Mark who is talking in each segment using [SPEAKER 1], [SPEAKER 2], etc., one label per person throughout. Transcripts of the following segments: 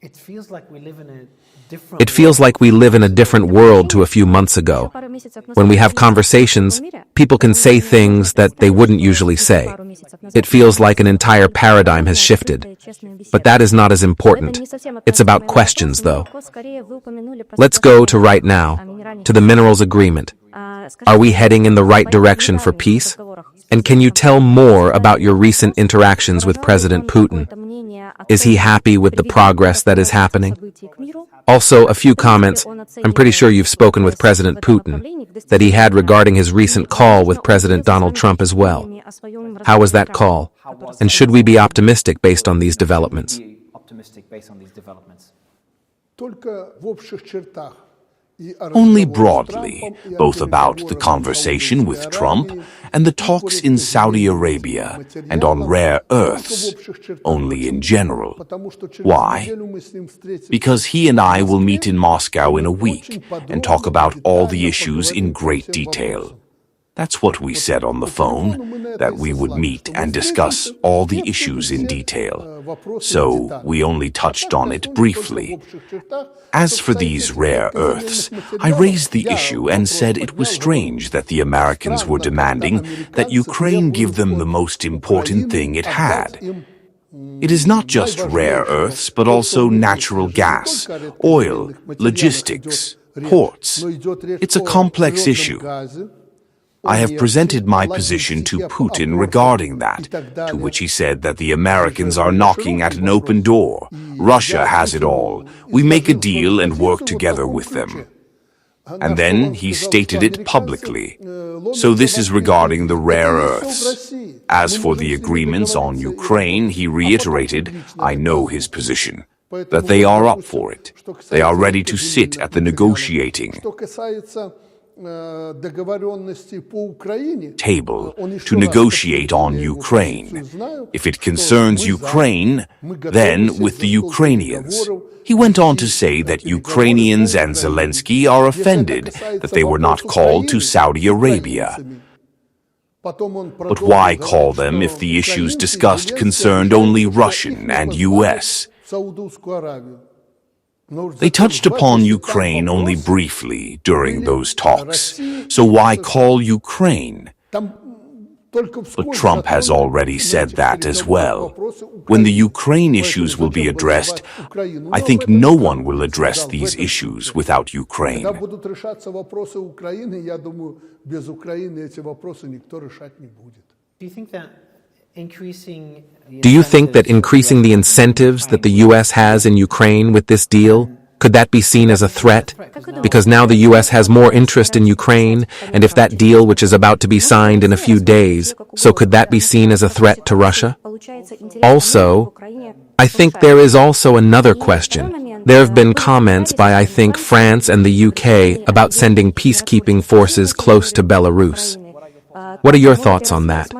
[SPEAKER 1] It feels like we live in a
[SPEAKER 2] different world to a few months ago. When we have conversations, people can say things that they wouldn't usually say. It feels like an entire paradigm has shifted. But that is not as important. It's about questions, though. Let's go to right now, to the minerals agreement. Are we heading in the right direction for peace? And can you tell more about your recent interactions with President Putin? Is he happy with the progress that is happening? Also, a few comments. I'm pretty sure you've spoken with President Putin, that he had regarding his recent call with President Donald Trump as well. How was that call? And should we be optimistic based on these developments?
[SPEAKER 3] Only broadly, both about the conversation with Trump and the talks in Saudi Arabia and on rare earths, only in general. Why? Because he and I will meet in Moscow in a week and talk about all the issues in great detail. That's what we said on the phone, that we would meet and discuss all the issues in detail. So we only touched on it briefly. As for these rare earths, I raised the issue and said it was strange that the Americans were demanding that Ukraine give them the most important thing it had. It is not just rare earths, but also natural gas, oil, logistics, ports. It's a complex issue. I have presented my position to Putin regarding that, to which he said that the Americans are knocking at an open door. Russia has it all. We make a deal and work together with them. And then he stated it publicly. So this is regarding the rare earths. As for the agreements on Ukraine, he reiterated, I know his position, that they are up for it. They are ready to sit at the negotiating table to negotiate on Ukraine. If it concerns Ukraine, then with the Ukrainians. He went on to say that Ukrainians and Zelensky are offended that they were not called to Saudi Arabia. But why call them if the issues discussed concerned only Russian and U.S.? They touched upon Ukraine only briefly during those talks. So why call Ukraine? But Trump has already said that as well. When the Ukraine issues will be addressed, I think no one will address these issues without Ukraine.
[SPEAKER 2] Do you think that increasing the incentives that the U.S. has in Ukraine with this deal, could that be seen as a threat? Because now the U.S. has more interest in Ukraine, and if that deal, which is about to be signed in a few days, so could that be seen as a threat to Russia? Also, I think there is also another question. There have been comments by, I think, France and the UK about sending peacekeeping forces close to Belarus. What are your thoughts on that?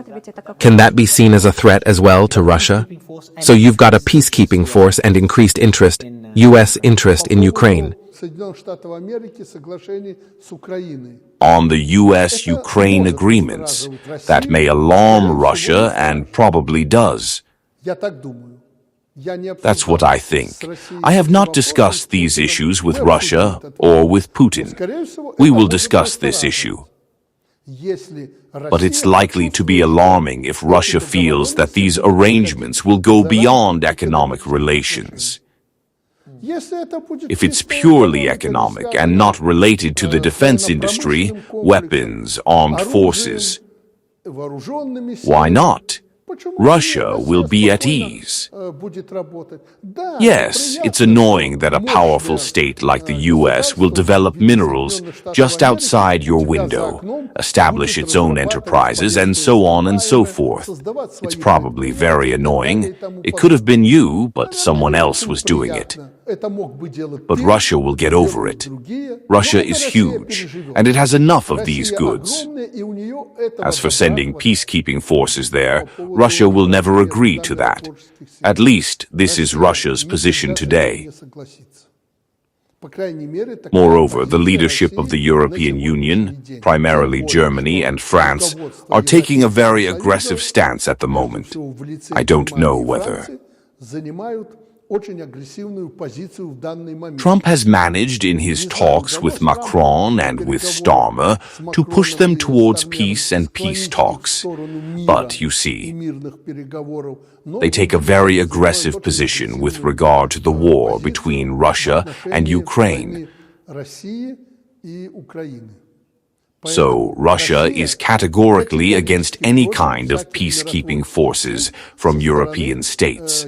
[SPEAKER 2] Can that be seen as a threat as well to Russia? So you've got a peacekeeping force and increased interest, U.S. interest in Ukraine.
[SPEAKER 3] On the U.S.-Ukraine agreements, that may alarm Russia and probably does. That's what I think. I have not discussed these issues with Russia or with Putin. We will discuss this issue. But it's likely to be alarming if Russia feels that these arrangements will go beyond economic relations. If it's purely economic and not related to the defense industry, weapons, armed forces, why not? Russia will be at ease. Yes, it's annoying that a powerful state like the U.S. will develop minerals just outside your window, establish its own enterprises, and so on and so forth. It's probably very annoying. It could have been you, but someone else was doing it. But Russia will get over it. Russia is huge, and it has enough of these goods. As for sending peacekeeping forces there, Russia will never agree to that. At least, this is Russia's position today. Moreover, the leadership of the European Union, primarily Germany and France, are taking a very aggressive stance at the moment. I don't know whether Trump has managed in his talks with Macron and with Starmer to push them towards peace and peace talks. But, you see, they take a very aggressive position with regard to the war between Russia and Ukraine. So, Russia is categorically against any kind of peacekeeping forces from European states.